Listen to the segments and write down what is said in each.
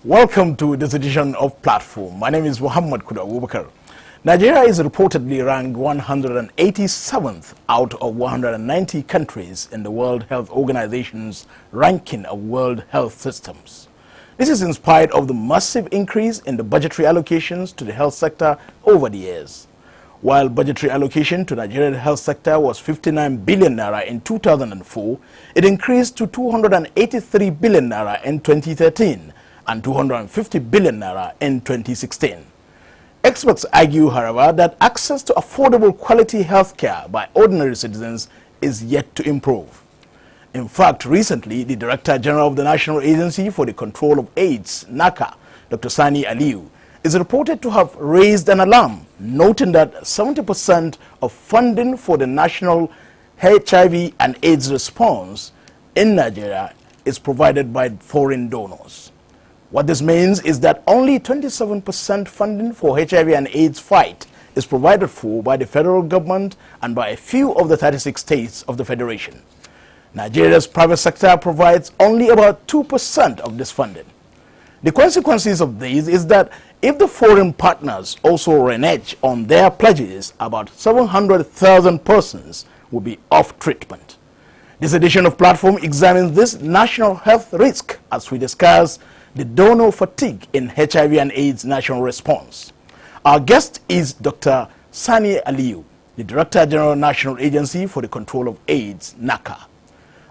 Welcome to this edition of Platform. My name is Muhammad Kuda Abubakar. Nigeria is reportedly ranked 187th out of 190 countries in the World Health Organization's ranking of World Health Systems. This is in spite of the massive increase in the budgetary allocations to the health sector over the years. While budgetary allocation to Nigerian health sector was 59 billion naira in 2004, it increased to 283 billion naira in 2013 and 250 billion naira in 2016. Experts argue, however, that access to affordable quality health care by ordinary citizens is yet to improve. In fact, recently, the Director General of the National Agency for the Control of AIDS, NACA, Dr. Sani Aliyu, is reported to have raised an alarm, noting that 70% of funding for the national HIV and AIDS response in Nigeria is provided by foreign donors. What this means is that only 27% funding for HIV and AIDS fight is provided for by the federal government and by a few of the 36 states of the federation. Nigeria's private sector provides only about 2% of this funding. The consequences of this is that if the foreign partners also renege on their pledges, about 700,000 persons will be off treatment. This edition of Platform examines this national health risk as we discuss the donor fatigue in HIV and AIDS national response. Our guest is Dr. Sani Aliyu, the Director General National Agency for the Control of AIDS, NACA.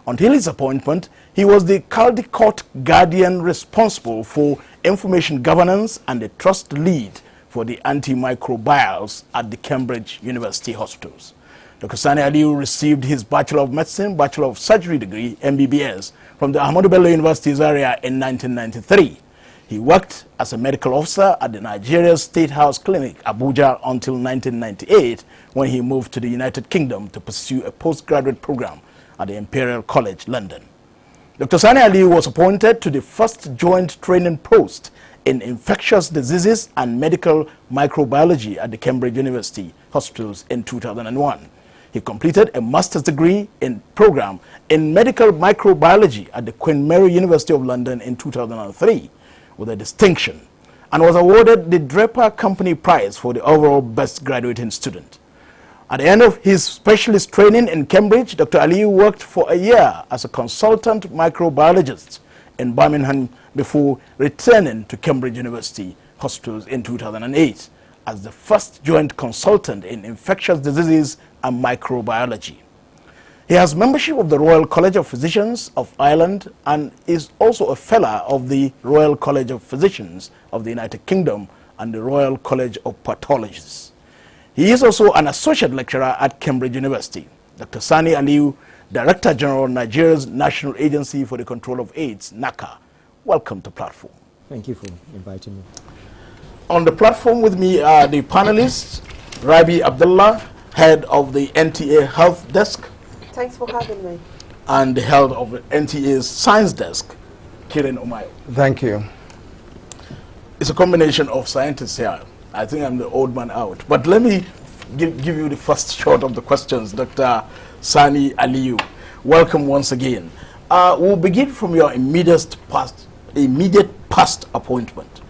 Until his appointment, he was the Caldecott Guardian responsible for information governance and the trust lead for the antimicrobials at the Cambridge University hospitals. Dr. Sani Aliyu received his Bachelor of Medicine, Bachelor of Surgery degree, MBBS, from the Ahmadu Bello University Zaria in 1993. He worked as a medical officer at the Nigeria State House Clinic, Abuja, until 1998, when he moved to the United Kingdom to pursue a postgraduate program at the Imperial College, London. Dr. Sani Aliyu was appointed to the first joint training post in infectious diseases and medical microbiology at the Cambridge University hospitals in 2001. He completed a master's degree in program in medical microbiology at the Queen Mary University of London in 2003 with a distinction and was awarded the Draper Company Prize for the overall best graduating student. At the end of his specialist training in Cambridge, Dr. Aliyu worked for a year as a consultant microbiologist in Birmingham before returning to Cambridge University hospitals in 2008 as the first joint consultant in infectious diseases and microbiology. He has membership of the Royal College of Physicians of Ireland and is also a fellow of the Royal College of Physicians of the United Kingdom and the Royal College of Pathologists. He is also an associate lecturer at Cambridge University. Dr. Sani Aliyu, Director General, Nigeria's National Agency for the Control of AIDS, NACA. Welcome to Platform. Thank you for inviting me. On the platform with me are the panelists, Rabi Abdullah, head of the NTA Health Desk. Thanks for having me. And the head of the NTA's Science Desk, Kiran Umayo. Thank you. It's a combination of scientists here. I think I'm the old man out. But let me give you the first shot of the questions, Dr. Sani Aliyu. Welcome once again. We'll begin from your immediate past appointment.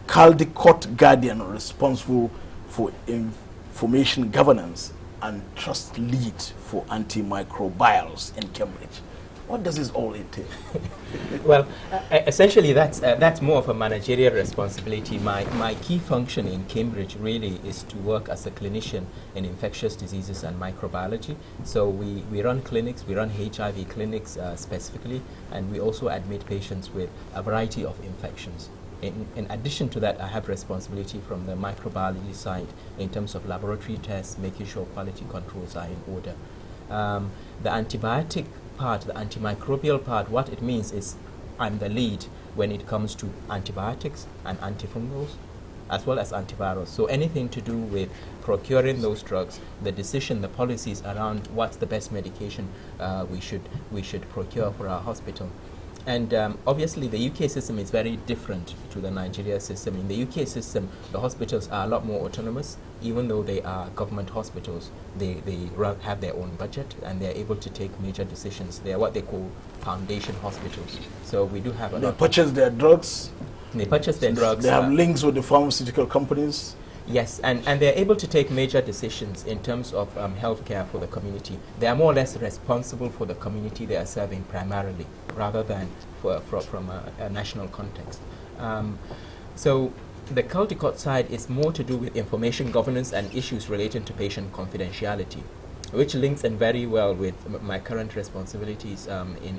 Caldecott Guardian responsible for information governance and trust lead for antimicrobials in Cambridge. What does this all entail? Well, essentially that's more of a managerial responsibility. My key function in Cambridge really is to work as a clinician in infectious diseases and microbiology. So we run clinics, we run HIV clinics specifically, and we also admit patients with a variety of infections. In addition to that, I have responsibility from the microbiology side in terms of laboratory tests, making sure quality controls are in order. The antibiotic part, the antimicrobial part, what it means is I'm the lead when it comes to antibiotics and antifungals, as well as antivirals. So anything to do with procuring those drugs, the decision, the policies around what's the best medication we should procure for our hospital. And obviously the UK system is very different to the Nigeria system. In the UK system, the hospitals are a lot more autonomous. Even though they are government hospitals, they have their own budget and they're able to take major decisions. They are what they call foundation hospitals. So we do have a lot. They purchase their drugs? They purchase their drugs. They have links with the pharmaceutical companies. Yes, and they're able to take major decisions in terms of healthcare for the community. They are more or less responsible for the community they are serving primarily, rather than from a national context. So the Caldecott side is more to do with information governance and issues relating to patient confidentiality, which links in very well with my current responsibilities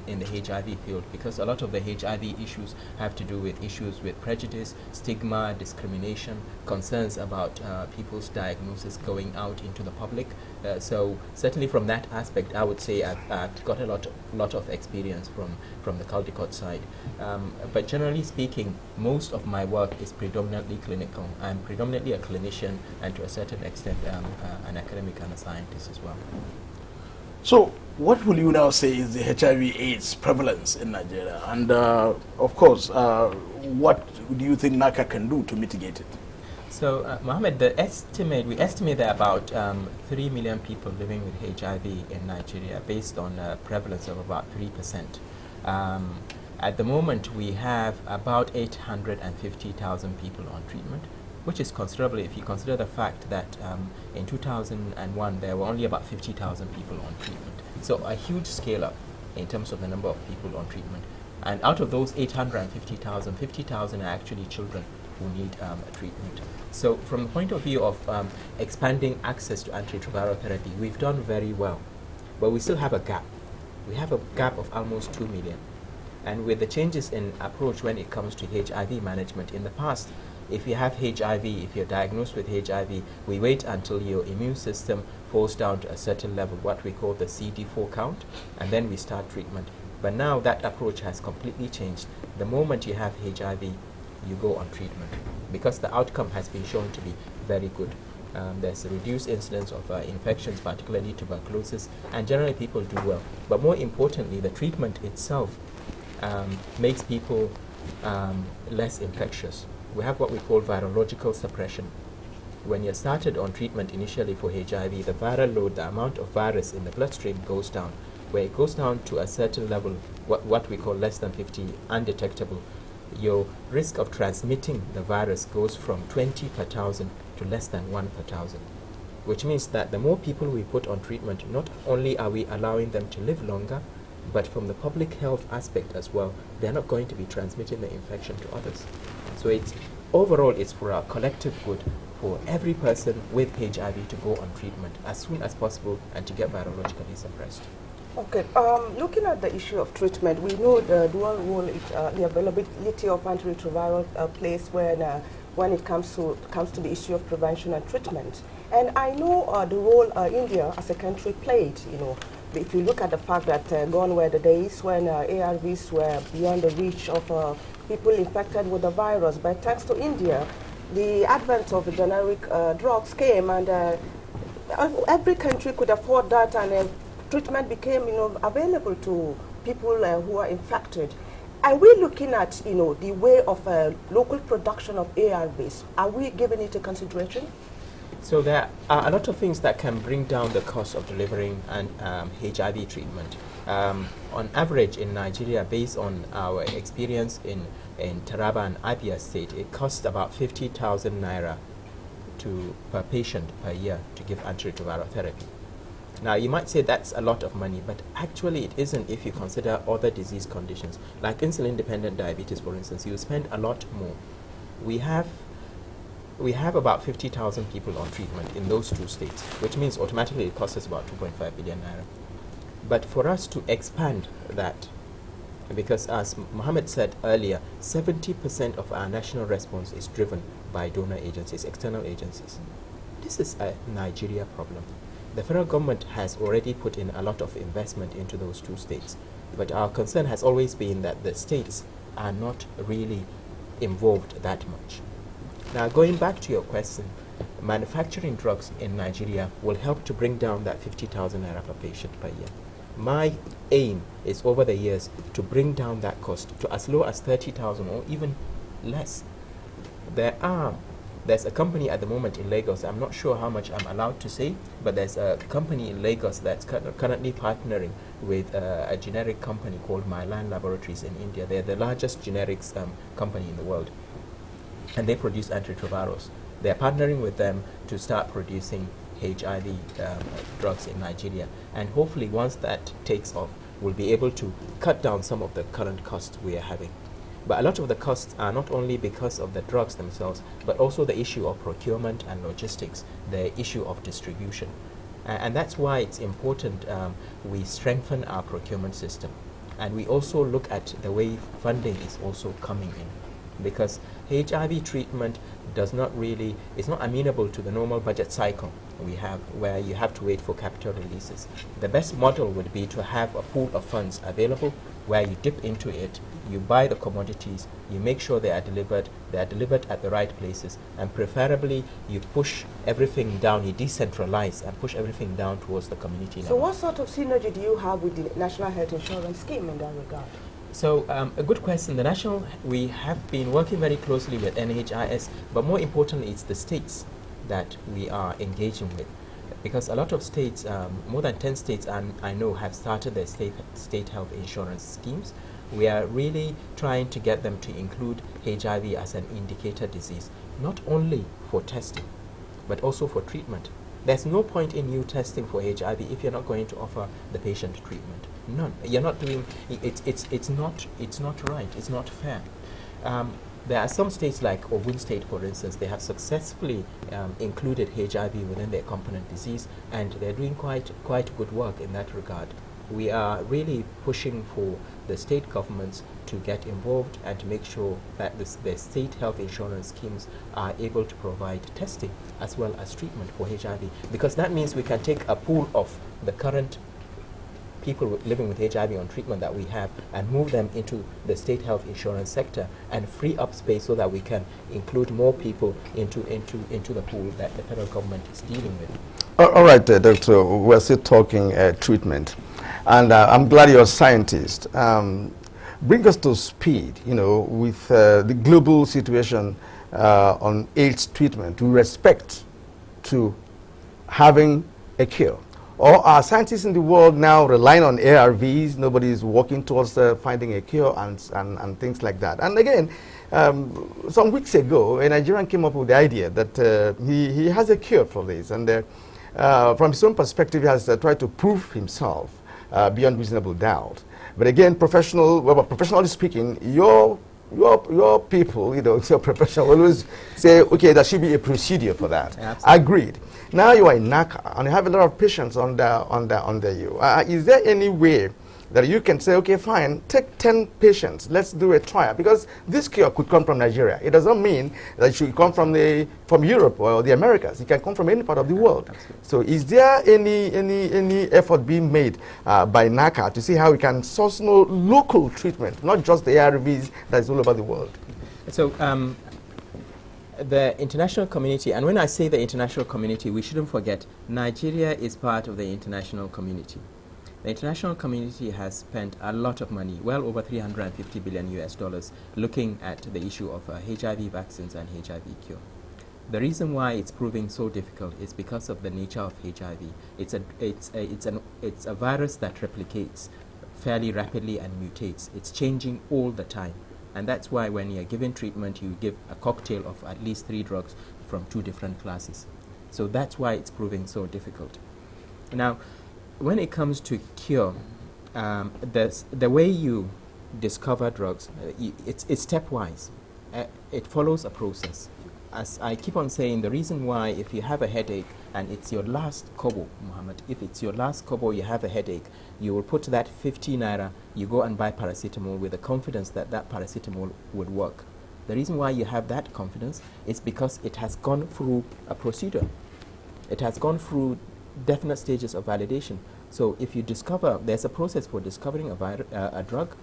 in the HIV field, because a lot of the HIV issues have to do with issues with prejudice, stigma, discrimination, concerns about people's diagnosis going out into the public. So certainly from that aspect, I would say I've got a lot of experience from the Caldecott side. But generally speaking, most of my work is predominantly clinical. I'm predominantly a clinician, and to a certain extent an academic and a scientist as well. So what will you now say is the HIV/AIDS prevalence in Nigeria? And of course, what do you think NACA can do to mitigate it? So, Mohammed, we estimate there are about 3 million people living with HIV in Nigeria, based on a prevalence of about 3%. At the moment, we have about 850,000 people on treatment, which is considerable if you consider the fact that in 2001 there were only about 50,000 people on treatment. So a huge scale up in terms of the number of people on treatment. And out of those 850,000, 50,000 are actually children who need treatment. So from the point of view of expanding access to antiretroviral therapy, we've done very well, but we still have a gap. We have a gap of almost 2 million. And with the changes in approach when it comes to HIV management, in the past, if you have HIV, if you're diagnosed with HIV, we wait until your immune system falls down to a certain level, what we call the CD4 count, and then we start treatment. But now that approach has completely changed. The moment you have HIV, you go on treatment, because the outcome has been shown to be very good. There's a reduced incidence of infections, particularly tuberculosis, and generally people do well. But more importantly, the treatment itself makes people less infectious. We have what we call virological suppression. When you're started on treatment initially for HIV, the viral load, the amount of virus in the bloodstream goes down. Where it goes down to a certain level, what we call less than 50, undetectable, your risk of transmitting the virus goes from 20 per thousand to less than 1 per thousand. Which means that the more people we put on treatment, not only are we allowing them to live longer, but from the public health aspect as well, they're not going to be transmitting the infection to others. So overall it's for our collective good, for every person with HIV to go on treatment as soon as possible and to get virologically suppressed. Okay, looking at the issue of treatment, we know the dual role, the availability of antiretroviral plays when it comes to the issue of prevention and treatment. And I know the role India as a country played, you know. If you look at the fact that gone were the days when ARVs were beyond the reach of people infected with the virus, but thanks to India, the advent of the generic drugs came, and every country could afford that, and treatment became, available to people who are infected. Are we looking at, the way of local production of ARVs? Are we giving it a consideration? So there are a lot of things that can bring down the cost of delivering an HIV treatment. On average in Nigeria, based on our experience in Taraba and Abia State, it costs about 50,000 naira per patient per year to give antiretroviral therapy. Now you might say that's a lot of money, but actually it isn't if you consider other disease conditions. Like insulin-dependent diabetes, for instance, you spend a lot more. We have about 50,000 people on treatment in those two states, which means automatically it costs us about 2.5 billion naira. But for us to expand that, because as Mohammed said earlier, 70% of our national response is driven by donor agencies, external agencies. This is a Nigeria problem. The federal government has already put in a lot of investment into those two states, but our concern has always been that the states are not really involved that much. Now, going back to your question, manufacturing drugs in Nigeria will help to bring down that 50,000 naira per patient per year. My aim is over the years to bring down that cost to as low as 30,000 or even less. There's a company at the moment in Lagos, I'm not sure how much I'm allowed to say, but there's a company in Lagos that's currently partnering with a generic company called Mylan Laboratories in India. They're the largest generics company in the world. and they produce antiretrovirals. They're partnering with them to start producing HIV drugs in Nigeria. And hopefully once that takes off, we'll be able to cut down some of the current costs we are having. But a lot of the costs are not only because of the drugs themselves, but also the issue of procurement and logistics, the issue of distribution. And that's why it's important we strengthen our procurement system. And we also look at the way funding is also coming in. Because HIV treatment does not really, it's not amenable to the normal budget cycle we have, where you have to wait for capital releases. The best model would be to have a pool of funds available where you dip into it, you buy the commodities, you make sure they are delivered at the right places, and preferably you push everything down, you decentralize and push everything down towards the community level. So what sort of synergy do you have with the National Health Insurance Scheme in that regard? So a good question. We have been working very closely with NHIS, but more importantly, it's the states that we are engaging with. Because a lot of states, more than 10 states I know have started their state health insurance schemes. We are really trying to get them to include HIV as an indicator disease, not only for testing, but also for treatment. There's no point in you testing for HIV if you're not going to offer the patient treatment. None. You're not doing it's not right. It's not fair. There are some states like Ogun State, for instance, they have successfully included HIV within their component disease, and they're doing quite good work in that regard. We are really pushing for the state governments to get involved and to make sure that the state health insurance schemes are able to provide testing as well as treatment for HIV, because that means we can take a pool of the current people living with HIV on treatment that we have and move them into the state health insurance sector and free up space so that we can include more people into the pool that the federal government is dealing with. All right, Doctor, we're still talking treatment, and I'm glad you're a scientist. Bring us to speed, with the global situation on AIDS treatment with respect to having a cure. Or are scientists in the world now relying on ARVs? Nobody is working towards finding a cure and things like that. And again, some weeks ago, a Nigerian came up with the idea that he has a cure for this. And from his own perspective, he has tried to prove himself beyond reasonable doubt. But again, professionally speaking, your people, your professional always say, okay, there should be a procedure for that. Absolutely. Agreed. Now you are in NACA and you have a lot of patients under you. Is there any way that you can say, okay, fine, take 10 patients, let's do a trial? Because this cure could come from Nigeria. It doesn't mean that it should come from Europe or the Americas. It can come from any part of the world. Absolutely. So is there any effort being made by NACA to see how we can source local treatment, not just the ARVs that is all over the world? So the international community, and when I say the international community, we shouldn't forget Nigeria is part of the international community. The international community has spent a lot of money, well over $350 billion looking at the issue of HIV vaccines and HIV cure. The reason why it's proving so difficult is because of the nature of HIV. It's a virus that replicates fairly rapidly and mutates. It's changing all the time. And that's why when you're given treatment, you give a cocktail of at least 3 drugs from 2 different classes. So that's why it's proving so difficult. Now, when it comes to cure, the way you discover drugs, it's stepwise. It follows a process. As I keep on saying, the reason why if you have a headache and it's your last kobo, Muhammad, if it's your last kobo, you have a headache, you will put that 50 naira, you go and buy paracetamol with the confidence that that paracetamol would work. The reason why you have that confidence is because it has gone through a procedure. It has gone through definite stages of validation. So if you discover, there's a process for discovering a drug,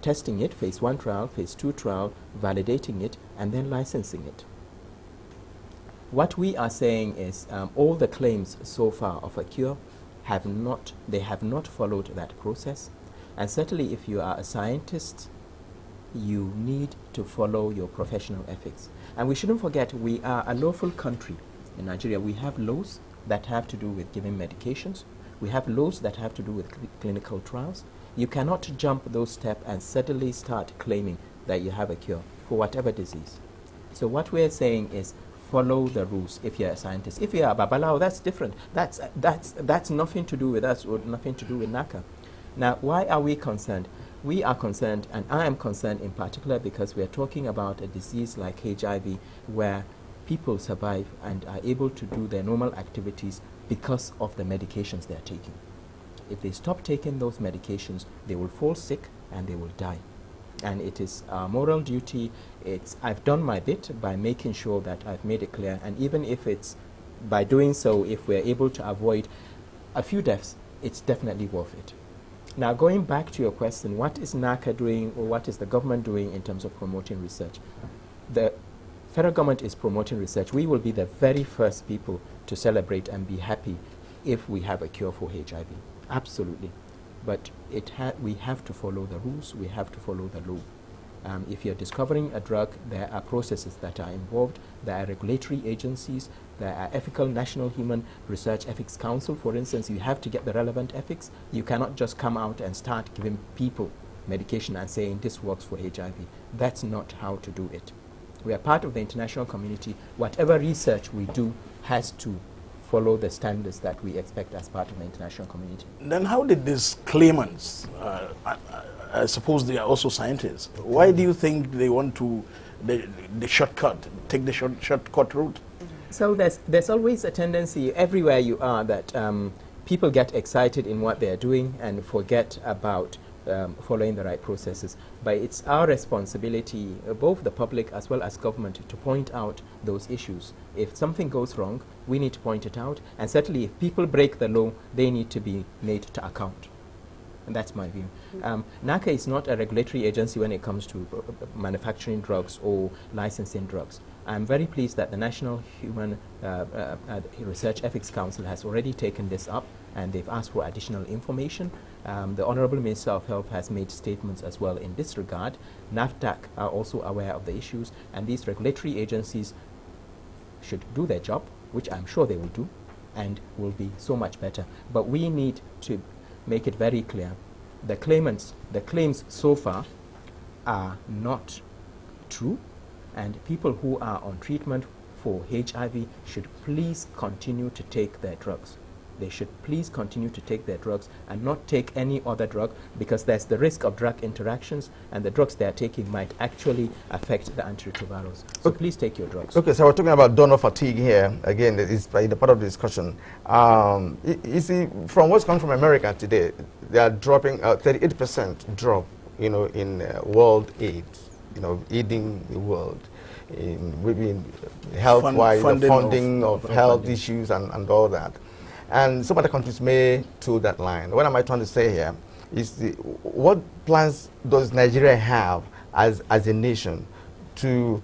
testing it, phase 1 trial, phase 2 trial, validating it, and then licensing it. What we are saying is all the claims so far of a cure have not followed that process. And certainly if you are a scientist, you need to follow your professional ethics. And we shouldn't forget, we are a lawful country. In Nigeria, we have laws that have to do with giving medications. We have laws that have to do with clinical trials. You cannot jump those steps and suddenly start claiming that you have a cure for whatever disease. So what we're saying is follow the rules if you're a scientist. If you're a babalao, that's different. That's nothing to do with us or nothing to do with NACA. Now, why are we concerned? We are concerned, and I am concerned in particular, because we are talking about a disease like HIV where people survive and are able to do their normal activities because of the medications they are taking. If they stop taking those medications, they will fall sick and they will die. And it is our moral duty. I've done my bit by making sure that I've made it clear, and even if it's by doing so, if we're able to avoid a few deaths, it's definitely worth it. Now, going back to your question, what is NACA doing, or what is the government doing in terms of promoting research? The federal government is promoting research. We will be the very first people to celebrate and be happy if we have a cure for HIV. Absolutely. But we have to follow the rules, we have to follow the law. If you're discovering a drug, there are processes that are involved, there are regulatory agencies, there are ethical National Human Research Ethics Council, for instance. You have to get the relevant ethics. You cannot just come out and start giving people medication and saying this works for HIV. That's not how to do it. We are part of the international community. Whatever research we do has to follow the standards that we expect as part of the international community. Then how did these claimants, I suppose they are also scientists, why do you think they want to the shortcut, take the shortcut route? So there's always a tendency everywhere you are that people get excited in what they're doing and forget about following the right processes. But it's our responsibility, both the public as well as government, to point out those issues. If something goes wrong, we need to point it out. And certainly if people break the law, they need to be made to account. And that's my view. NACA is not a regulatory agency when it comes to manufacturing drugs or licensing drugs. I'm very pleased that the National Human Research Ethics Council has already taken this up, and they've asked for additional information. The Honorable Minister of Health has made statements as well in this regard. NAFDAC are also aware of the issues, and these regulatory agencies should do their job, which I'm sure they will do, and will be so much better. But we need to make it very clear, the claims so far are not true, and people who are on treatment for HIV should please continue to take their drugs. They should please continue to take their drugs and not take any other drug, because there's the risk of drug interactions, and the drugs they are taking might actually affect the antiretrovirals. So please take your drugs. Okay, so we're talking about donor fatigue here. Again, it's the part of the discussion. You see, from what's coming from America today, they are dropping 38% drop, in world AIDS, aiding the world. In health-wise, funding of health issues and all that. And some other countries may toe that line. What am I trying to say here is what plans does Nigeria have as a nation to,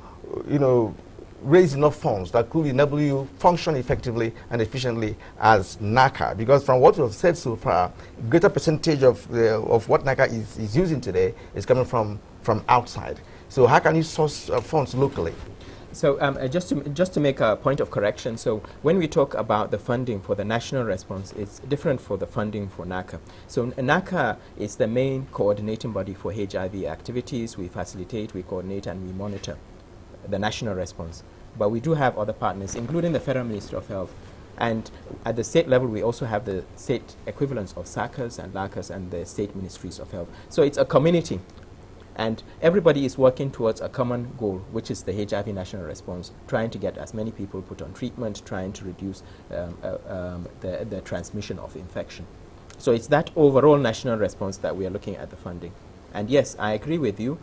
raise enough funds that could enable you function effectively and efficiently as NACA? Because from what we've said so far, a greater percentage of what NACA is using today is coming from outside. So how can you source funds locally? So just to make a point of correction, so when we talk about the funding for the national response, it's different for the funding for NACA. So NACA is the main coordinating body for HIV activities. We facilitate, we coordinate, and we monitor the national response. But we do have other partners, including the Federal Ministry of Health. And at the state level, we also have the state equivalents of SACAs and LACAs and the state ministries of health. So it's a community. And everybody is working towards a common goal, which is the HIV national response, trying to get as many people put on treatment, trying to reduce the transmission of infection. So it's that overall national response that we are looking at the funding. And yes, I agree with you.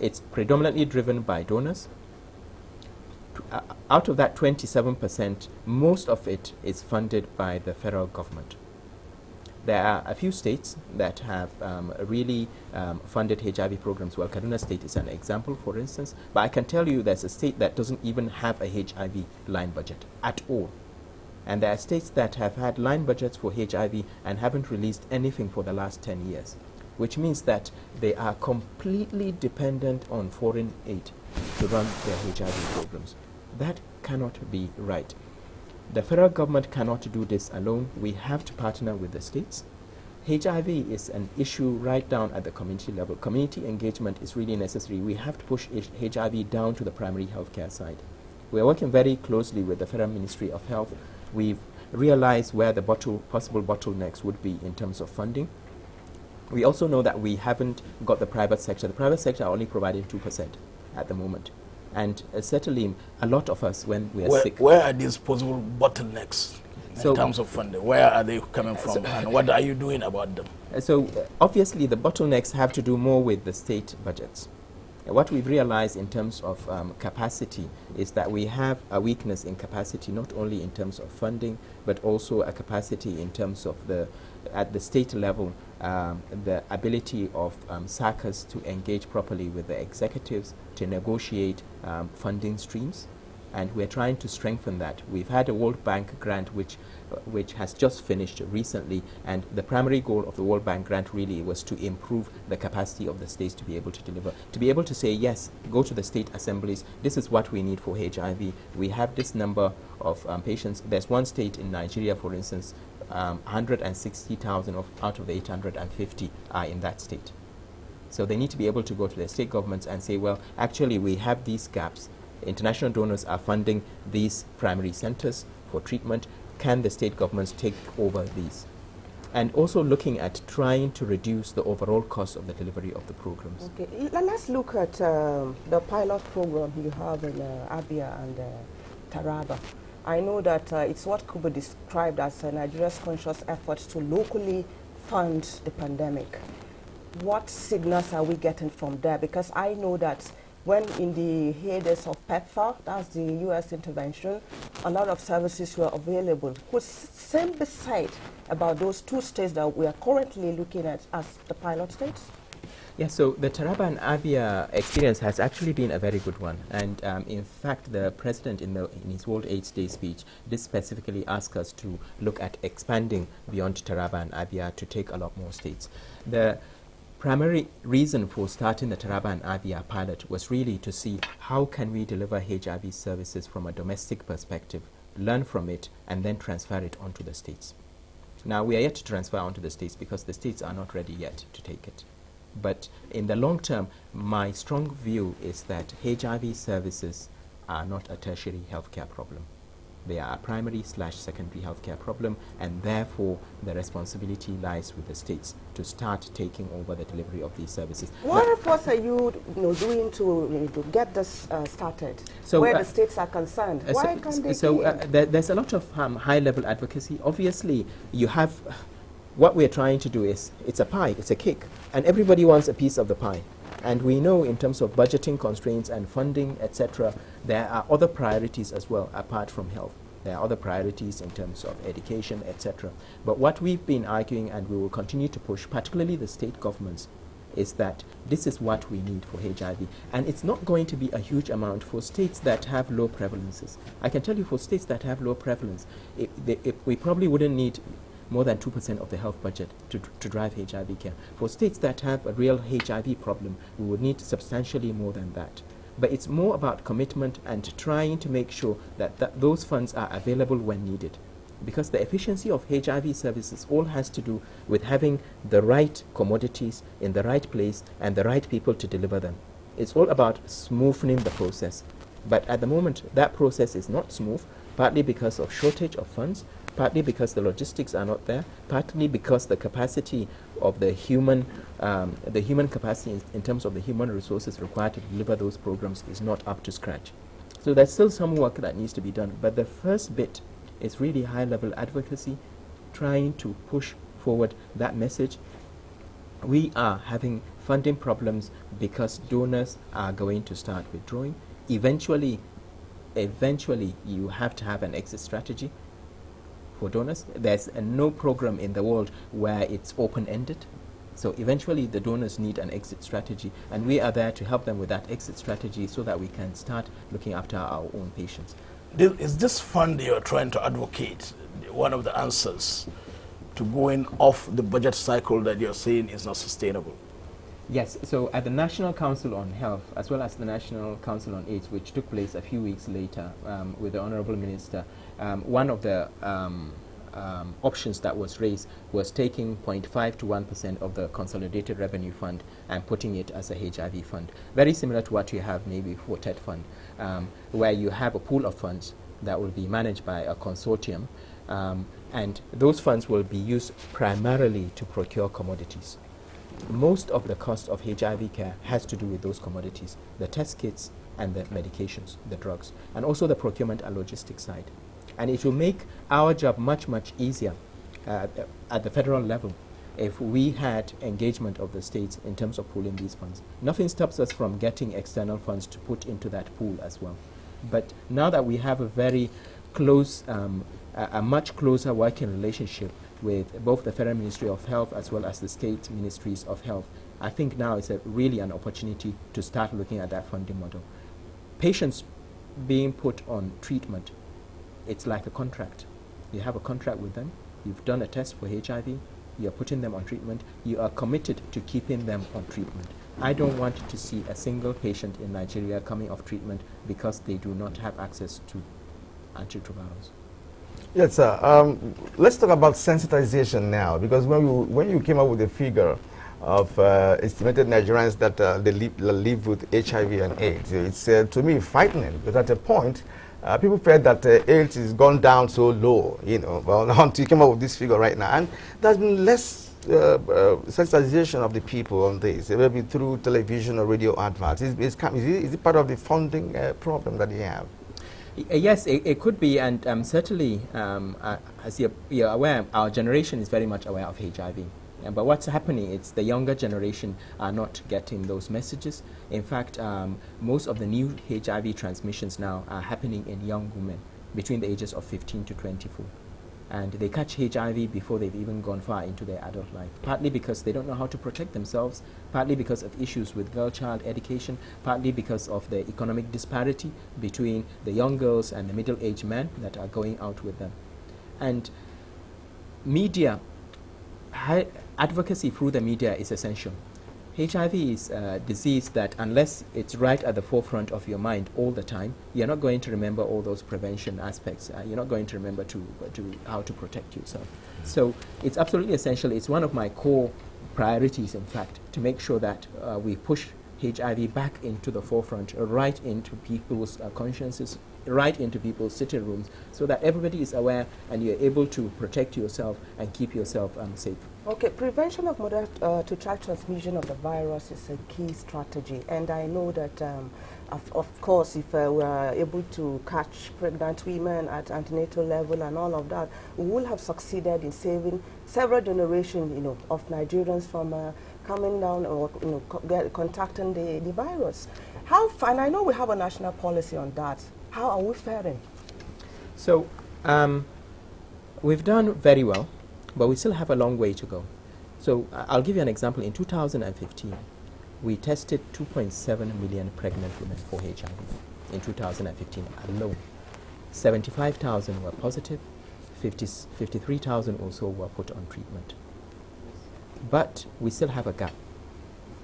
It's predominantly driven by donors. Out of that 27%, most of it is funded by the federal government. There are a few states that have really funded HIV programs. Well, Kaduna State is an example, for instance. But I can tell you there's a state that doesn't even have a HIV line budget at all. And there are states that have had line budgets for HIV and haven't released anything for the last 10 years, which means that they are completely dependent on foreign aid to run their HIV programs. That cannot be right. The federal government cannot do this alone. We have to partner with the states HIV is an issue right down at the community level. Community engagement is really necessary. We have to push HIV down to the primary healthcare side. We are working very closely with the Federal Ministry of Health. We've realized where the possible bottlenecks would be in terms of funding. We also know that we haven't got the private sector. The private sector are only providing 2% at the moment. And certainly a lot of us, when we are sick... Where are these possible bottlenecks in terms of funding? Where are they coming from, and what are you doing about them? Obviously the bottlenecks have to do more with the state budgets. What we've realized in terms of capacity is that we have a weakness in capacity, not only in terms of funding, but also a capacity in terms of at the state level, the ability of SACAs to engage properly with the executives to negotiate funding streams. And we're trying to strengthen that. We've had a World Bank grant which has just finished recently, and the primary goal of the World Bank grant really was to improve the capacity of the states to be able to deliver, to be able to say, yes, go to the state assemblies, this is what we need for HIV. We have this number of patients. There's one state in Nigeria, for instance, 160,000 out of the 850 are in that state. So they need to be able to go to their state governments and say, well, actually we have these gaps. International donors are funding these primary centers for treatment. Can the state governments take over these? And also looking at trying to reduce the overall cost of the delivery of the programs. Okay, let's look at the pilot program you have in Abia and Taraba. I know that it's what could be described as Nigeria's conscious efforts to locally fund the pandemic. What signals are we getting from there? Because I know that when in the heydays of PEPFAR, that's the U.S. intervention, a lot of services were available. Could same be said about those two states that we are currently looking at as the pilot states? Yeah, so the Taraba and Abia experience has actually been a very good one. And in fact, the president in his World AIDS Day speech did specifically ask us to look at expanding beyond Taraba and Abia to take a lot more states. The primary reason for starting the Taraba and Abia pilot was really to see how can we deliver HIV services from a domestic perspective, learn from it, and then transfer it onto the states. Now, we are yet to transfer onto the states because the states are not ready yet to take it. But in the long term, my strong view is that HIV services are not a tertiary healthcare problem. They are a primary/secondary healthcare problem, and therefore the responsibility lies with the states to start taking over the delivery of these services. What efforts are you, doing to get this started, where the states are concerned? Why can't they there's a lot of high-level advocacy. Obviously, you have... what we're trying to do is, it's a pie, it's a cake, and everybody wants a piece of the pie. And we know in terms of budgeting constraints and funding, etc., there are other priorities as well, apart from health. There are other priorities in terms of education, etc. But what we've been arguing, and we will continue to push, particularly the state governments, is that this is what we need for HIV. And it's not going to be a huge amount for states that have low prevalences. I can tell you, for states that have low prevalence, we probably wouldn't need more than 2% of the health budget to drive HIV care. For states that have a real HIV problem, we would need substantially more than that. But it's more about commitment and trying to make sure that those funds are available when needed. Because the efficiency of HIV services all has to do with having the right commodities in the right place and the right people to deliver them. It's all about smoothing the process. But at the moment, that process is not smooth, partly because of shortage of funds, partly because the logistics are not there, partly because the capacity of the human capacity in terms of the human resources required to deliver those programs is not up to scratch. So there's still some work that needs to be done, but the first bit is really high-level advocacy, trying to push forward that message. We are having funding problems because donors are going to start withdrawing. Eventually you have to have an exit strategy for donors. There's no program in the world where it's open-ended. So eventually the donors need an exit strategy, and we are there to help them with that exit strategy so that we can start looking after our own patients. Is this fund you're trying to advocate one of the answers to going off the budget cycle that you're saying is not sustainable? Yes, so at the National Council on Health, as well as the National Council on AIDS, which took place a few weeks later with the Honorable Minister, one of the options that was raised was taking 0.5 to 1% of the consolidated revenue fund and putting it as a HIV fund. Very similar to what you have maybe for TED fund, where you have a pool of funds that will be managed by a consortium, and those funds will be used primarily to procure commodities. Most of the cost of HIV care has to do with those commodities, the test kits and the medications, the drugs, and also the procurement and logistics side. And it will make our job much, much easier at the federal level if we had engagement of the states in terms of pooling these funds. Nothing stops us from getting external funds to put into that pool as well. But now that we have a very close, a much closer working relationship with both the Federal Ministry of Health as well as the state ministries of health, I think now is really an opportunity to start looking at that funding model. Patients being put on treatment, it's like a contract. You have a contract with them, you've done a test for HIV, you're putting them on treatment, you are committed to keeping them on treatment. I don't want to see a single patient in Nigeria coming off treatment because they do not have access to antiretrovirals. Yes, sir. Let's talk about sensitization now, because when you came up with the figure of estimated Nigerians that they live with HIV and AIDS, it's to me frightening, because at a point people felt that AIDS has gone down so low, well, until you came up with this figure right now, and there's been less sensitization of the people on this, maybe through television or radio adverts. Is it part of the funding problem that you have? Yes, it could be, and certainly, as you're aware, our generation is very much aware of HIV. But what's happening is the younger generation are not getting those messages. In fact, most of the new HIV transmissions now are happening in young women between the ages of 15 to 24. And they catch HIV before they've even gone far into their adult life, partly because they don't know how to protect themselves, partly because of issues with girl-child education, partly because of the economic disparity between the young girls and the middle-aged men that are going out with them. And media, advocacy through the media is essential. HIV is a disease that unless it's right at the forefront of your mind all the time, you're not going to remember all those prevention aspects. You're not going to remember how to protect yourself. So it's absolutely essential. It's one of my core priorities, in fact, to make sure that we push HIV back into the forefront, right into people's consciences, right into people's sitting rooms, so that everybody is aware and you're able to protect yourself and keep yourself safe. Okay, prevention of mother-to-child transmission of the virus is a key strategy, and I know that, of course, if we are able to catch pregnant women at antenatal level and all of that, we will have succeeded in saving several generations, of Nigerians from coming down or contacting the virus. And I know we have a national policy on that. How are we faring? So we've done very well, but we still have a long way to go. So I'll give you an example. In 2015, we tested 2.7 million pregnant women for HIV. In 2015 alone, 75,000 were positive, 53,000 also were put on treatment. But we still have a gap.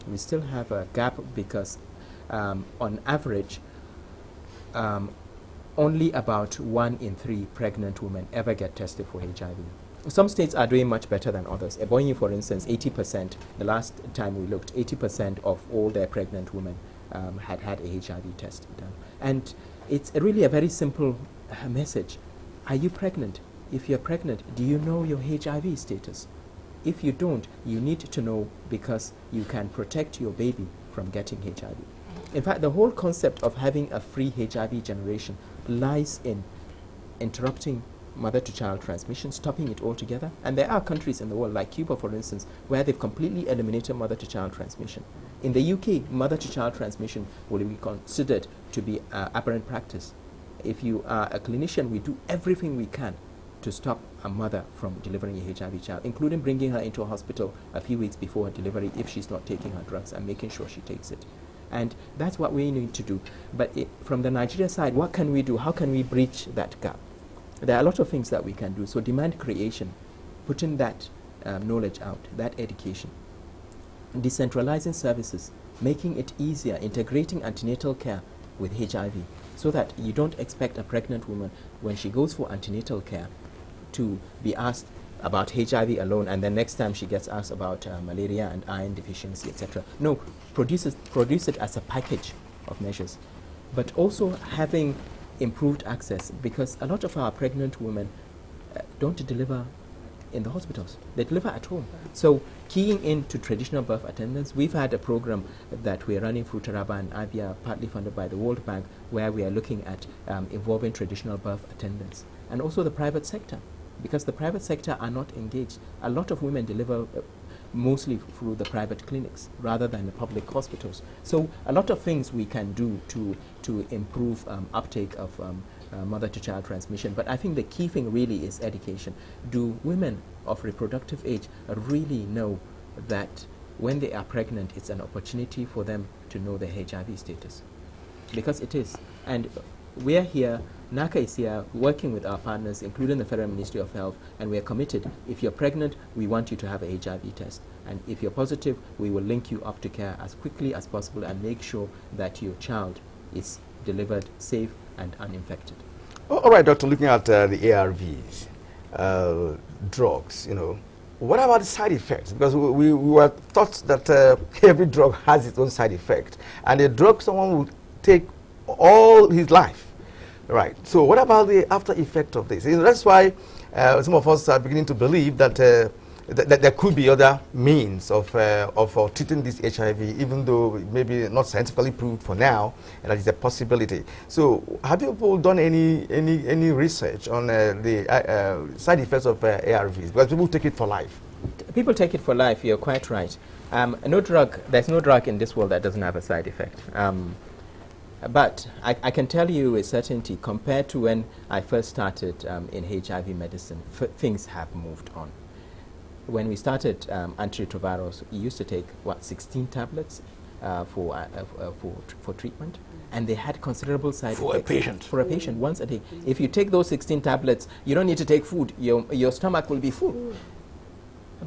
We still have a gap because on average, only about 1 in 3 pregnant women ever get tested for HIV. Some states are doing much better than others. Ebonyi, for instance, 80%, the last time we looked, 80% of all their pregnant women had a HIV test done. And it's really a very simple message. Are you pregnant? If you're pregnant, do you know your HIV status? If you don't, you need to know, because you can protect your baby from getting HIV. In fact, the whole concept of having a free HIV generation lies in interrupting mother-to-child transmission, stopping it altogether. And there are countries in the world, like Cuba, for instance, where they've completely eliminated mother-to-child transmission. In the UK, mother-to-child transmission will be considered to be aberrant practice. If you are a clinician, we do everything we can to stop a mother from delivering a HIV child, including bringing her into a hospital a few weeks before her delivery if she's not taking her drugs, and making sure she takes it. And that's what we need to do. But from the Nigeria side, what can we do? How can we bridge that gap? There are a lot of things that we can do. So demand creation, putting that knowledge out, that education, decentralizing services, making it easier, integrating antenatal care with HIV, so that you don't expect a pregnant woman, when she goes for antenatal care, to be asked about HIV alone, and then next time she gets asked about malaria and iron deficiency, etc. No, produce it as a package of measures. But also having improved access, because a lot of our pregnant women don't deliver in the hospitals. They deliver at home. So keying into traditional birth attendance, we've had a program that we're running through Taraba and Abia, partly funded by the World Bank, where we are looking at involving traditional birth attendants. And also the private sector, because the private sector are not engaged. A lot of women deliver mostly through the private clinics rather than the public hospitals. So a lot of things we can do to improve uptake of mother-to-child transmission. But I think the key thing really is education. Do women of reproductive age really know that when they are pregnant, it's an opportunity for them to know their HIV status? Because it is. And we're here, NACA is here, working with our partners, including the Federal Ministry of Health, and we're committed. If you're pregnant, we want you to have a HIV test. And if you're positive, we will link you up to care as quickly as possible and make sure that your child is delivered safe and uninfected. All right, Doctor, looking at the ARVs, drugs, what about the side effects? Because we were taught that every drug has its own side effect, and a drug someone will take all his life, right? So what about the after effect of this? That's why some of us are beginning to believe that that there could be other means of treating this HIV, even though maybe not scientifically proved for now, and that is a possibility. So, have you people done any research on the side effects of ARVs? Because people take it for life. People take it for life. You're quite right. There's no drug in this world that doesn't have a side effect. But I can tell you with certainty, compared to when I first started in HIV medicine, things have moved on. When we started antiretrovirals, we used to take 16 tablets for treatment, and they had considerable side effects. For a patient. For a patient, once a day. If you take those 16 tablets, you don't need to take food. Your stomach will be full.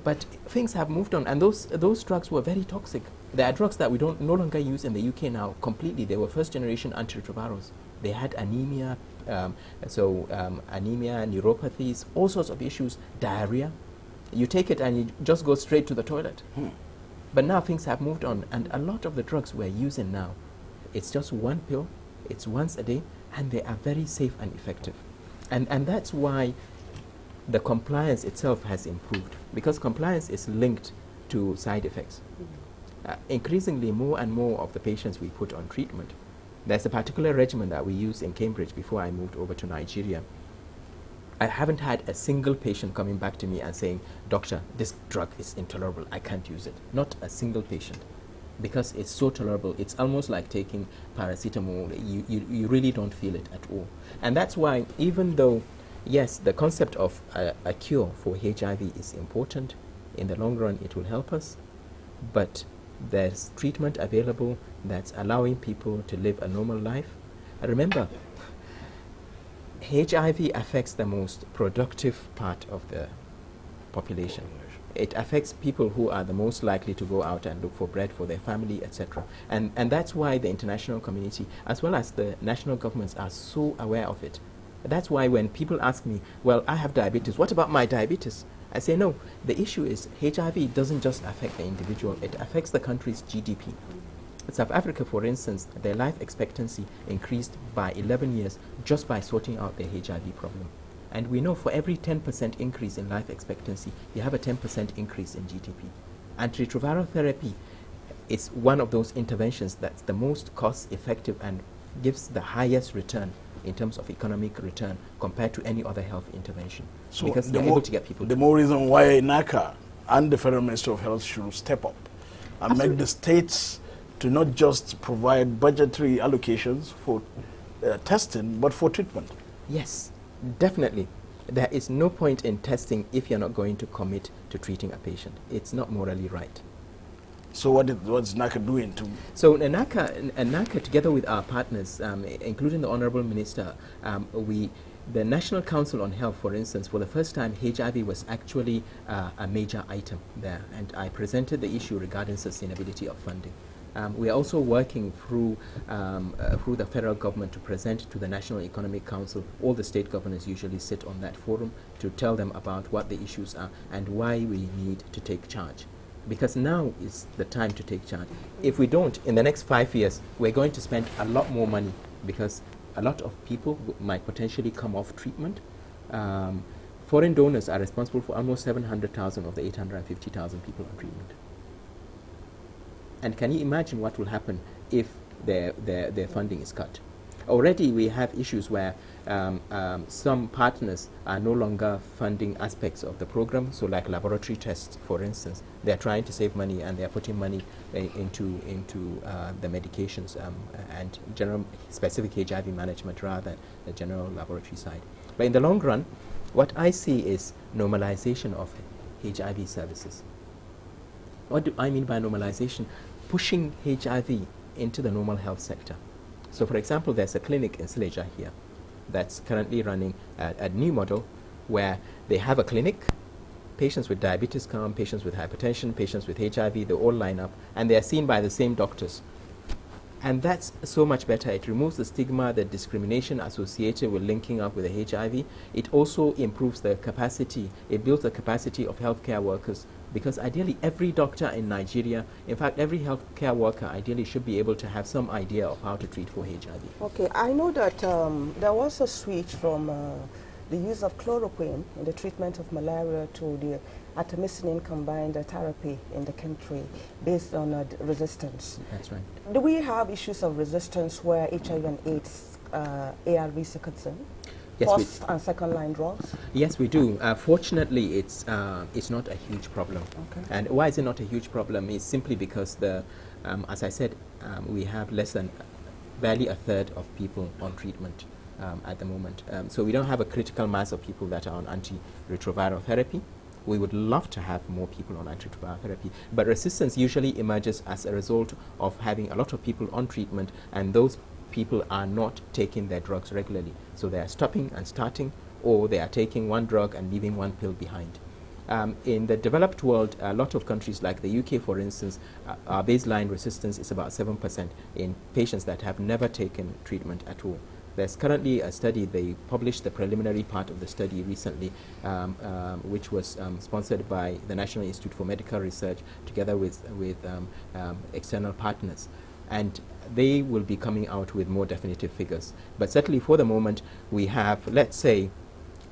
But things have moved on, and those drugs were very toxic. There are drugs that we no longer use in the UK now completely. They were first generation antiretrovirals. They had anemia, anemia, neuropathies, all sorts of issues, diarrhea. You take it and you just go straight to the toilet. But now things have moved on, and a lot of the drugs we're using now, it's just one pill, it's once a day, and they are very safe and effective. And that's why the compliance itself has improved, because compliance is linked to side effects. Increasingly, more and more of the patients we put on treatment, there's a particular regimen that we used in Cambridge before I moved over to Nigeria. I haven't had a single patient coming back to me and saying, "Doctor, this drug is intolerable, I can't use it." Not a single patient, because it's so tolerable. It's almost like taking paracetamol. You really don't feel it at all. And that's why, even though, yes, the concept of a cure for HIV is important, in the long run it will help us, but there's treatment available that's allowing people to live a normal life. Remember, HIV affects the most productive part of the population. It affects people who are the most likely to go out and look for bread for their family, etc. And that's why the international community, as well as the national governments, are so aware of it. That's why when people ask me, "Well, I have diabetes, what about my diabetes?" I say, no, the issue is HIV doesn't just affect the individual, it affects the country's GDP. South Africa, for instance, their life expectancy increased by 11 years just by sorting out their HIV problem. And we know for every 10% increase in life expectancy, you have a 10% increase in GDP. Antiretroviral therapy is one of those interventions that's the most cost-effective and gives the highest return in terms of economic return compared to any other health intervention. So because they're able to get people. The more reason why NACA and the Federal Ministry of Health should step up and Absolutely. make the states to not just provide budgetary allocations for testing, but for treatment. Yes, definitely. There is no point in testing if you're not going to commit to treating a patient. It's not morally right. So what's NACA doing to? So NACA, together with our partners, including the Honorable Minister, the National Council on Health, for instance, for the first time, HIV was actually a major item there. And I presented the issue regarding sustainability of funding. We are also working through the federal government to present to the National Economic Council. All the state governors usually sit on that forum to tell them about what the issues are and why we need to take charge. Because now is the time to take charge. If we don't, in the next 5 years, we're going to spend a lot more money because a lot of people might potentially come off treatment. Foreign donors are responsible for almost 700,000 of the 850,000 people on treatment. And can you imagine what will happen if their funding is cut? Already we have issues where some partners are no longer funding aspects of the program, so like laboratory tests, for instance. They're trying to save money and they're putting money into the medications and general specific HIV management rather than the general laboratory side. But in the long run, what I see is normalization of HIV services. What do I mean by normalization? Pushing HIV into the normal health sector. So for example, there's a clinic in Silesia here that's currently running a new model where they have a clinic, patients with diabetes come, patients with hypertension, patients with HIV, they all line up and they are seen by the same doctors. And that's so much better. It removes the stigma, the discrimination associated with linking up with the HIV. It also improves the capacity, it builds the capacity of healthcare workers, because ideally every doctor in Nigeria, in fact every healthcare worker ideally should be able to have some idea of how to treat for HIV. Okay, I know that there was a switch from the use of chloroquine in the treatment of malaria to the artemisinin combined therapy in the country based on resistance. That's right. Do we have issues of resistance where HIV and AIDS ARVs are concerned? Yes, First and second line drugs? Yes, we do. Fortunately, it's not a huge problem. Okay. And why is it not a huge problem? It's simply because as I said, we have less than barely a third of people on treatment at the moment. So we don't have a critical mass of people that are on antiretroviral therapy. We would love to have more people on antiretroviral therapy, but resistance usually emerges as a result of having a lot of people on treatment, and those people are not taking their drugs regularly. So they are stopping and starting, or they are taking one drug and leaving one pill behind. In the developed world, a lot of countries like the UK, for instance, our baseline resistance is about 7% in patients that have never taken treatment at all. There's currently a study, they published the preliminary part of the study recently, which was sponsored by the National Institute for Medical Research together with external partners. And they will be coming out with more definitive figures. But certainly for the moment, we have, let's say,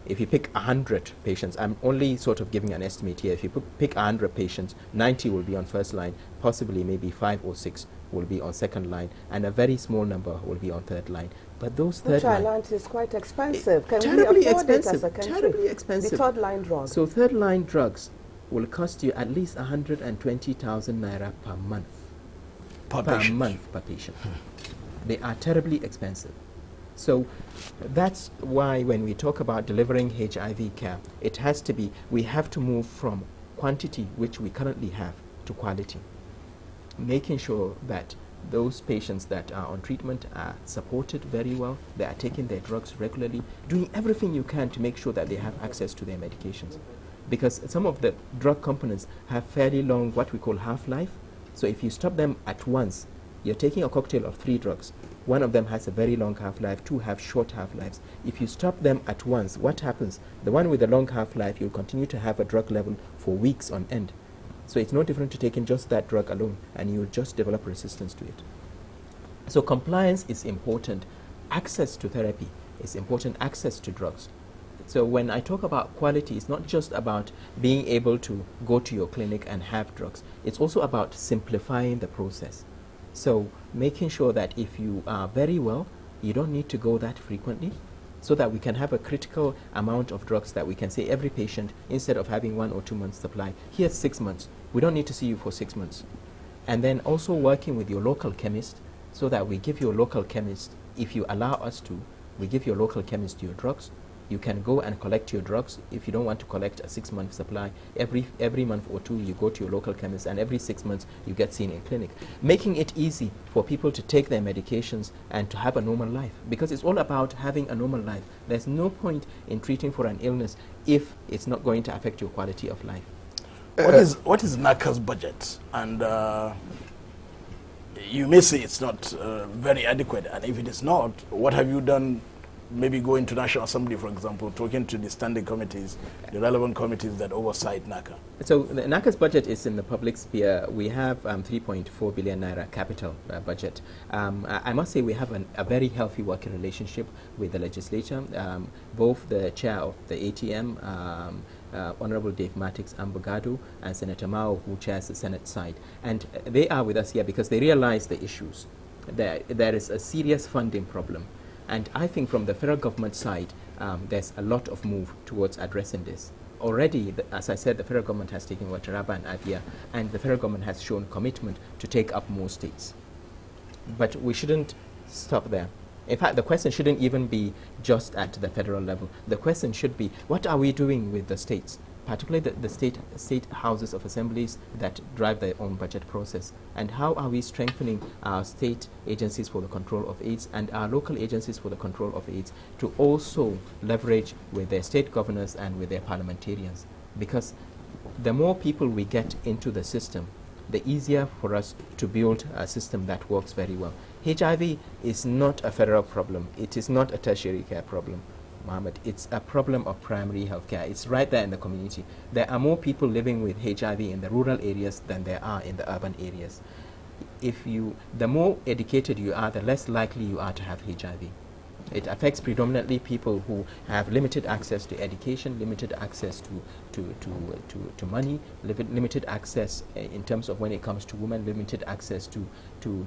if you pick 100 patients, I'm only sort of giving an estimate here, if you pick 100 patients, 90 will be on first line, possibly maybe 5 or 6 will be on second line, and a very small number will be on third line. But those third line is quite expensive. Can terribly we afford expensive, it as a country? terribly expensive. The third line drugs. So third line drugs will cost you at least 120,000 naira per month. Per patient. Month per patient. They are terribly expensive. So that's why when we talk about delivering HIV care, it has to be, we have to move from quantity, which we currently have, to quality. Making sure that those patients that are on treatment are supported very well, they are taking their drugs regularly, doing everything you can to make sure that they have access to their medications. Because some of the drug components have fairly long, what we call half-life. So if you stop them at once, you're taking a cocktail of 3 drugs. One of them has a very long half-life, 2 have short half-lives. If you stop them at once, what happens? The one with the long half-life, you'll continue to have a drug level for weeks on end. So it's no different to taking just that drug alone, and you'll just develop resistance to it. So compliance is important. Access to therapy is important, access to drugs. So when I talk about quality, it's not just about being able to go to your clinic and have drugs. It's also about simplifying the process. So making sure that if you are very well, you don't need to go that frequently, so that we can have a critical amount of drugs that we can say every patient, instead of having 1 or 2 months supply, here's 6 months. We don't need to see you for 6 months. And then also working with your local chemist, so that we give your local chemist, if you allow us to, we give your local chemist your drugs. You can go and collect your drugs. If you don't want to collect a 6-month supply, every month or 2 you go to your local chemist, and every 6 months you get seen in clinic. Making it easy for people to take their medications and to have a normal life, because it's all about having a normal life. There's no point in treating for an illness if it's not going to affect your quality of life. What is NACA's budget? And you may say it's not very adequate, and if it is not, what have you done? Maybe going to National Assembly, for example, talking to the standing committees, the relevant committees that oversight NACA. So the NACA's budget is in the public sphere. We have 3.4 billion naira capital budget. I must say we have a very healthy working relationship with the legislature. Both the chair of the ATM, Honorable Dave Matix Ambogado, and Senator Mao, who chairs the Senate side. And they are with us here because they realize the issues. There is a serious funding problem. And I think from the federal government side, there's a lot of move towards addressing this. Already, as I said, the federal government has taken Taraba and Abia, and the federal government has shown commitment to take up more states. But we shouldn't stop there. In fact, the question shouldn't even be just at the federal level. The question should be, what are we doing with the states? Particularly the state houses of assemblies that drive their own budget process, and how are we strengthening our state agencies for the control of AIDS and our local agencies for the control of AIDS to also leverage with their state governors and with their parliamentarians, because the more people we get into the system, the easier for us to build a system that works very well. HIV is not a federal problem. It is not a tertiary care problem, Mohammed. It's a problem of primary health care. It's right there in the community. There are more people living with HIV in the rural areas than there are in the urban areas. The more educated you are, the less likely you are to have HIV. It affects predominantly people who have limited access to education, limited access to money, limited access in terms of when it comes to women, limited access to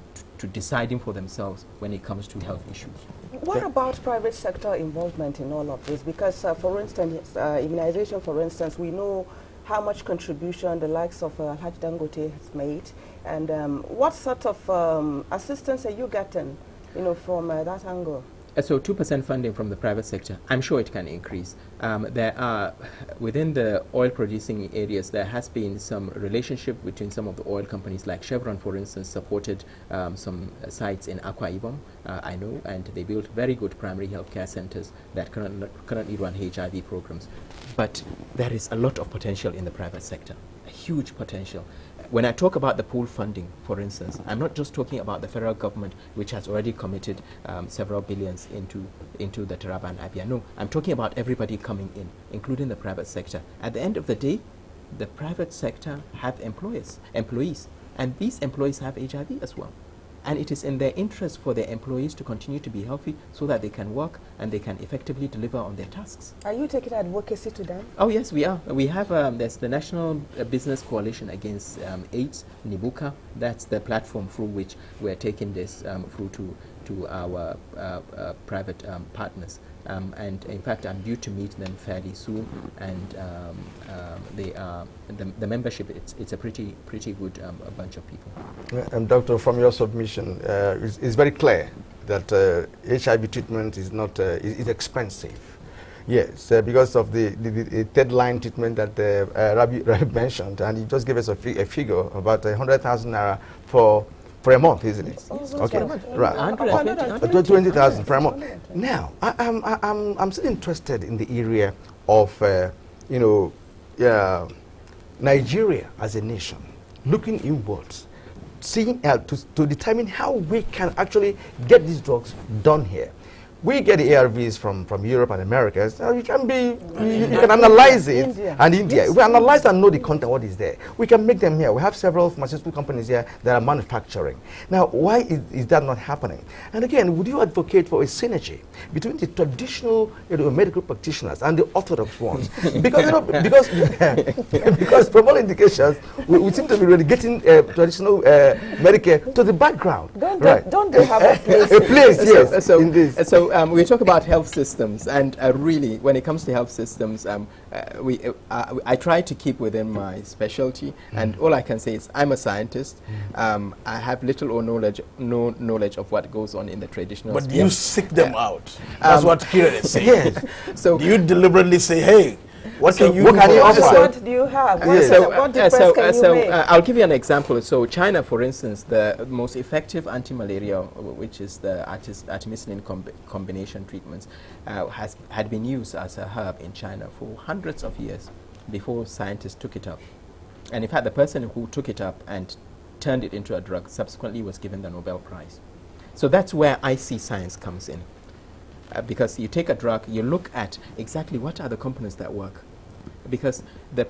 deciding for themselves when it comes to health issues. What about private sector involvement in all of this? Because, for instance, immunization, for instance, we know how much contribution the likes of Haj Dangote has made, and what sort of assistance are you getting, from that angle? So 2% funding from the private sector, I'm sure it can increase. There are, within the oil producing areas, there has been some relationship between some of the oil companies, like Chevron, for instance, supported some sites in Akwa Ibom, I know, and they built very good primary health care centers that currently run HIV programs. But there is a lot of potential in the private sector, a huge potential. When I talk about the pool funding, for instance, I'm not just talking about the federal government, which has already committed several billions into the Taraba and Abia. No, I'm talking about everybody coming in, including the private sector. At the end of the day, the private sector have employees, and these employees have HIV as well. And it is in their interest for their employees to continue to be healthy so that they can work and they can effectively deliver on their tasks. Are you taking advocacy to them? Oh yes, we are. We have there's the National Business Coalition Against AIDS, NIBUCA. That's the platform through which we're taking this through to our private partners. And in fact, I'm due to meet them fairly soon, and they are the membership. It's a pretty good bunch of people. And Doctor, from your submission, it's very clear that HIV treatment is not is expensive. Yes, because of the third line treatment that Rabi mentioned, and he just gave us a figure about 100,000 naira for a month, isn't it? Okay, right. 20,000 for a month. Now, I'm still interested in the area of Nigeria as a nation, looking inwards, seeing to determine how we can actually get these drugs done here. We get the ARVs from Europe and America. So you can analyze it. India. And India. Yes. We analyze and know the content, what is there. We can make them here. We have several pharmaceutical companies here that are manufacturing. Now, why is that not happening? And again, would you advocate for a synergy between the traditional medical practitioners and the orthodox ones? Because because from all indications, we seem to be relegating traditional Medicare to the background. Don't they have a place? A place, yes, in this. So we talk about health systems, and really, when it comes to health systems, I try to keep within my specialty, and all I can say is I'm a scientist. I have little or no knowledge of what goes on in the traditional. But you seek them out. That's what Kiran is saying. Yes. So do you deliberately say, hey, what can you offer? What do you have? What difference can you make? I'll give you an example. So China, for instance, the most effective anti-malaria, which is the artemisinin combination treatments, had been used as a herb in China for hundreds of years before scientists took it up. And in fact, the person who took it up and turned it into a drug, subsequently was given the Nobel Prize. So that's where I see science comes in. Because you take a drug, you look at exactly what are the components that work. Because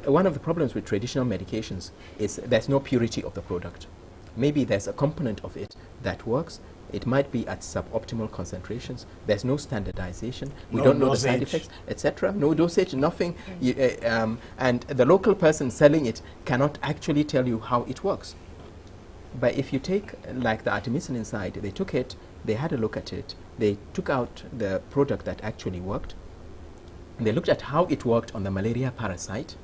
one of the problems with traditional medications is there's no purity of the product. Maybe there's a component of it that works. It might be at suboptimal concentrations. There's no standardization. We don't know the side effects, etc. No dosage, nothing. And the local person selling it cannot actually tell you how it works. But if you take, like the artemisinin side, they took it, they had a look at it, they took out the product that actually worked, they looked at how it worked on the malaria parasite,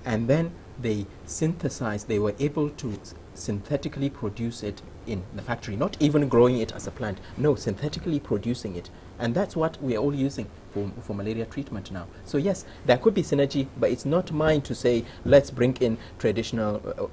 and then they synthesized, they were able to synthetically produce it in the factory, not even growing it as a plant, no, synthetically producing it. And that's what we are all using for malaria treatment now. So yes, there could be synergy, but it's not mine to say, let's bring in traditional,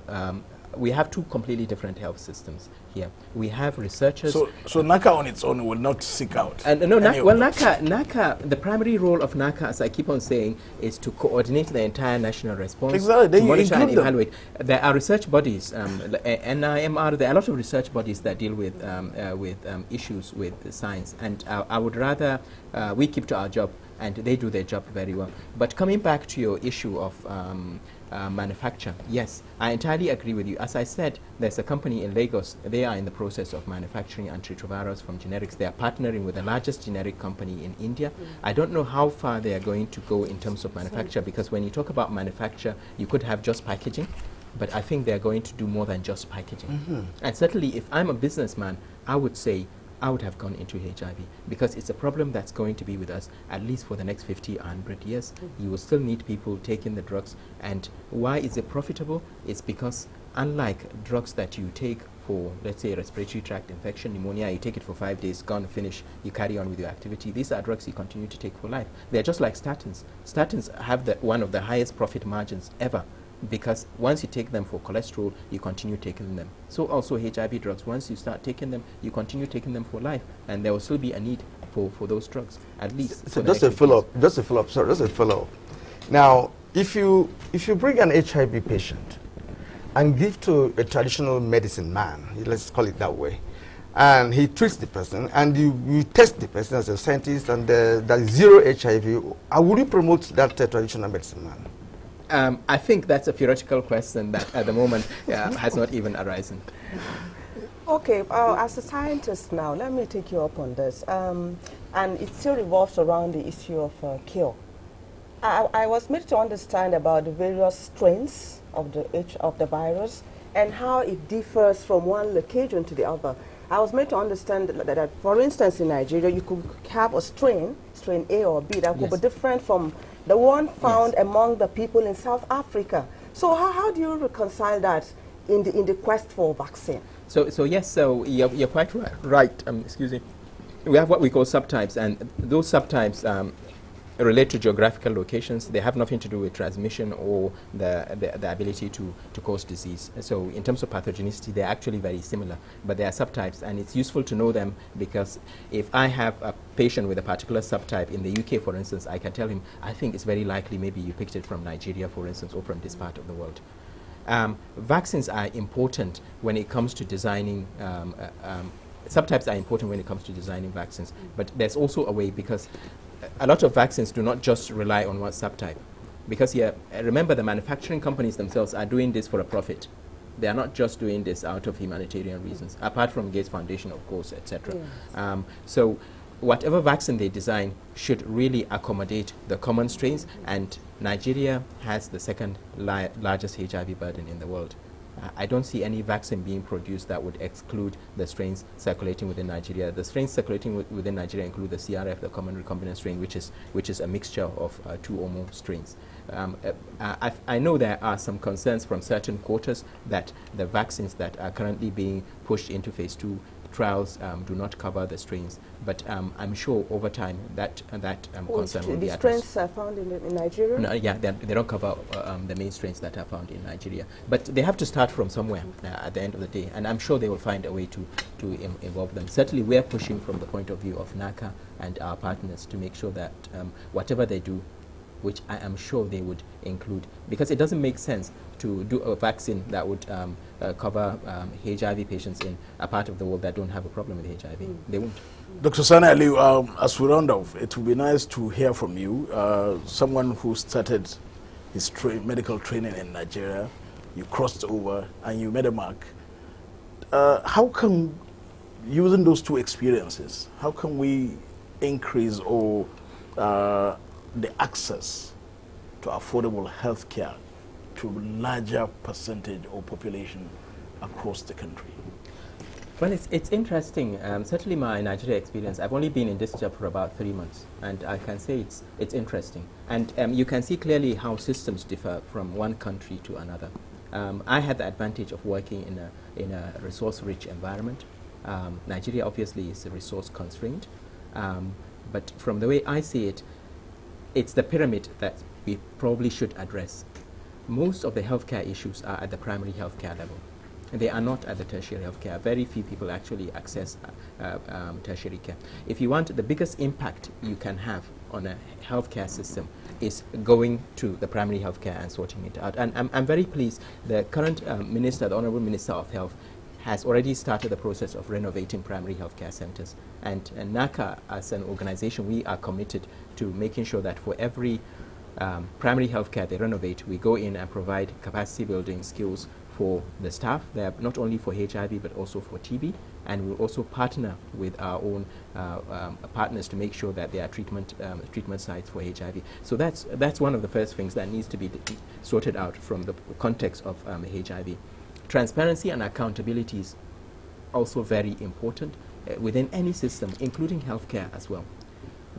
we have two completely different health systems here. We have researchers. So NACA on its own will not seek out. And no, NACA, the primary role of NACA, as I keep on saying, is to coordinate the entire national response. Exactly. To monitor and evaluate. There are research bodies, NIMR. There are a lot of research bodies that deal with issues with science, and I would rather we keep to our job and they do their job very well. But coming back to your issue of manufacture, yes, I entirely agree with you. As I said, there's a company in Lagos. They are in the process of manufacturing antiretrovirals from generics. They are partnering with the largest generic company in India. I don't know how far they are going to go in terms of manufacture, because when you talk about manufacture, you could have just packaging, but I think they're going to do more than just packaging. And certainly, if I'm a businessman, I would say I would have gone into HIV, because it's a problem that's going to be with us at least for the next 50, 100 years. You will still need people taking the drugs. And why is it profitable? It's because unlike drugs that you take for, let's say, respiratory tract infection, pneumonia, you take it for 5 days, gone, finish, you carry on with your activity. These are drugs you continue to take for life. They're just like statins. Statins have one of the highest profit margins ever, because once you take them for cholesterol, you continue taking them. So also HIV drugs, once you start taking them, you continue taking them for life, and there will still be a need for those drugs, at least. So just a follow-up. Now, if you bring an HIV patient and give to a traditional medicine man, let's call it that way, and he treats the person, and you test the person as a scientist, and there is zero HIV, how would you promote that traditional medicine man? I think that's a theoretical question that at the moment has not even arisen. Okay, as a scientist now, let me take you up on this. And it still revolves around the issue of cure. I was made to understand about the various strains of the virus and how it differs from one location to the other. I was made to understand that for instance, in Nigeria, you could have a strain A or B, that could be different from the one found among the people in South Africa. So how do you reconcile that in the quest for vaccine? So yes, so you're quite right. Excuse me. We have what we call subtypes, and those subtypes relate to geographical locations. They have nothing to do with transmission or the ability to cause disease. So in terms of pathogenicity, they're actually very similar, but they are subtypes, and it's useful to know them, because if I have a patient with a particular subtype in the UK, for instance, I can tell him, I think it's very likely maybe you picked it from Nigeria, for instance, or from this part of the world. Vaccines are important when it comes to designing subtypes are important when it comes to designing vaccines, but there's also a way, because a lot of vaccines do not just rely on one subtype, because remember, the manufacturing companies themselves are doing this for a profit. They are not just doing this out of humanitarian reasons, apart from Gates Foundation, of course, etc. Yes. So whatever vaccine they design should really accommodate the common strains, and Nigeria has the second largest HIV burden in the world. I don't see any vaccine being produced that would exclude the strains circulating within Nigeria. The strains circulating within Nigeria include the CRF, the common recombinant strain, which is a mixture of 2 or more strains. I know there are some concerns from certain quarters that the vaccines that are currently being pushed into phase 2 trials do not cover the strains, but I'm sure over time that concern will be addressed. The strains are found in Nigeria? No, yeah, they don't cover the main strains that are found in Nigeria, but they have to start from somewhere at the end of the day, and I'm sure they will find a way to involve them. Certainly, we are pushing from the point of view of NACA and our partners to make sure that whatever they do which I am sure they would include, because it doesn't make sense to do a vaccine that would cover HIV patients in a part of the world that don't have a problem with HIV. They won't. Dr. Sani Aliyu, as we round off, it would be nice to hear from you, someone who started his medical training in Nigeria. You crossed over and you made a mark. How can, using those two experiences, how can we increase or the access to affordable health care to a larger percentage of population across the country? Well, it's interesting. Certainly my Nigeria experience, I've only been in this job for about 3 months, and I can say it's interesting. And you can see clearly how systems differ from one country to another. I had the advantage of working in a resource-rich environment. Nigeria obviously is resource constrained, but from the way I see it, it's the pyramid that we probably should address. Most of the healthcare issues are at the primary healthcare level. They are not at the tertiary healthcare. Very few people actually access tertiary care. If you want, the biggest impact you can have on a healthcare system is going to the primary healthcare and sorting it out. And I'm very pleased the current minister, the Honorable Minister of Health, has already started the process of renovating primary healthcare centers. And NACA, as an organization, we are committed to making sure that for every primary healthcare they renovate, we go in and provide capacity building skills for the staff. They are not only for HIV but also for TB, and we'll also partner with our own partners to make sure that there are treatment sites for HIV. So that's one of the first things that needs to be sorted out from the context of HIV. Transparency and accountability is also very important within any system, including healthcare as well.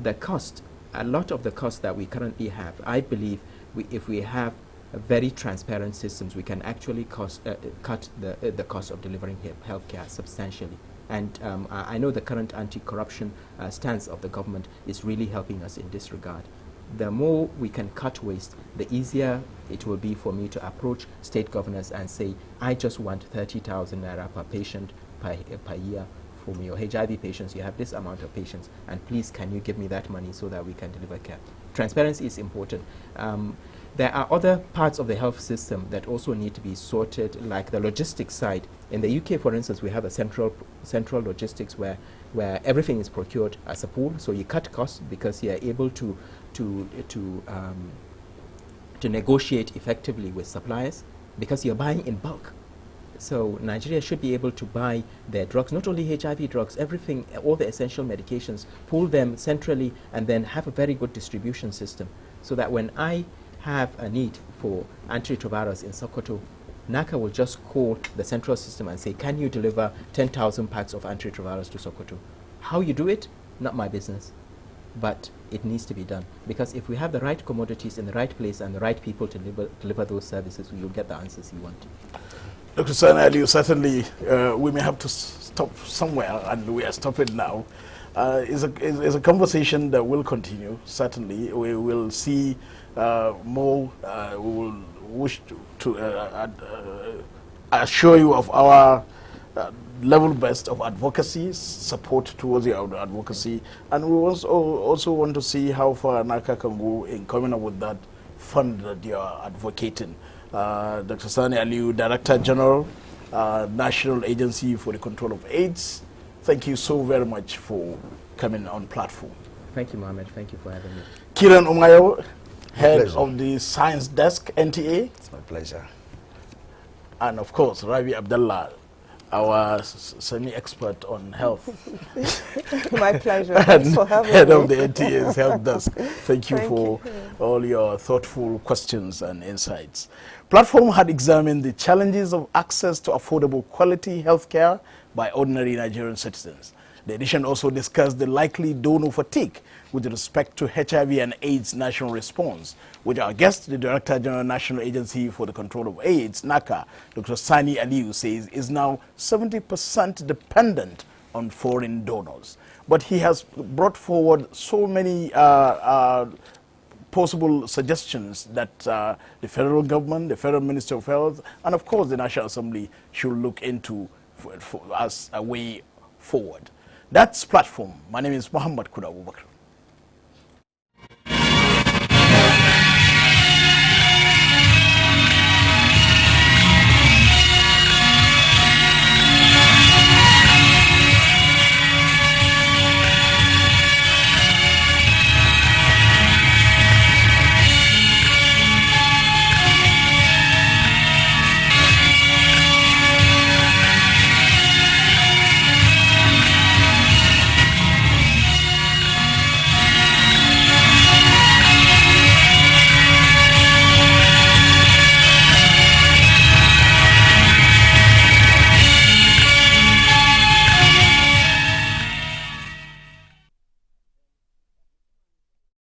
The cost, a lot of the costs that we currently have, I believe if we have very transparent systems, we can actually cut the cost of delivering healthcare substantially. And I know the current anti-corruption stance of the government is really helping us in this regard. The more we can cut waste, the easier it will be for me to approach state governors and say, I just want 30,000 naira per patient per year. For your HIV patients, you have this amount of patients, and please can you give me that money so that we can deliver care. Transparency is important. There are other parts of the health system that also need to be sorted, like the logistics side. In the UK, for instance, we have a central logistics where everything is procured as a pool, so you cut costs because you are able to negotiate effectively with suppliers because you're buying in bulk. So Nigeria should be able to buy their drugs, not only HIV drugs, everything, all the essential medications, pool them centrally and then have a very good distribution system so that when I have a need for antiretrovirals in Sokoto, NACA will just call the central system and say, can you deliver 10,000 packs of antiretrovirals to Sokoto? How you do it, not my business, but it needs to be done. Because if we have the right commodities in the right place and the right people to deliver those services, we will get the answers you want. Dr. Sani Aliyu, certainly we may have to stop somewhere, and we are stopping now. It's a conversation that will continue, certainly. We will see more. We will wish to assure you of our level best of advocacy, support towards your advocacy, and we also want to see how far NACA can go in coming up with that fund that you are advocating. Dr. Sani Aliyu, Director General, National Agency for the Control of AIDS, thank you so very much for coming on platform. Thank you, Mohammed. Thank you for having me. Kiran Umayo, Head of the Science Desk, NTA. It's my pleasure. And of course, Ravi Abdullah, our semi-expert on health. My pleasure. Thanks for having me. Head of the NTA's Health Desk. Thank you for all your thoughtful questions and insights. Platform had examined the challenges of access to affordable quality health care by ordinary Nigerian citizens. The edition also discussed the likely donor fatigue with respect to HIV and AIDS national response, which our guest, the Director General National Agency for the Control of AIDS, NACA, Dr. Sani Aliyu, says is now 70% dependent on foreign donors. But he has brought forward so many possible suggestions that the federal government, the Federal Ministry of Health, and of course the National Assembly should look into as a way forward. That's Platform. My name is Muhammad Kuda Abubakar.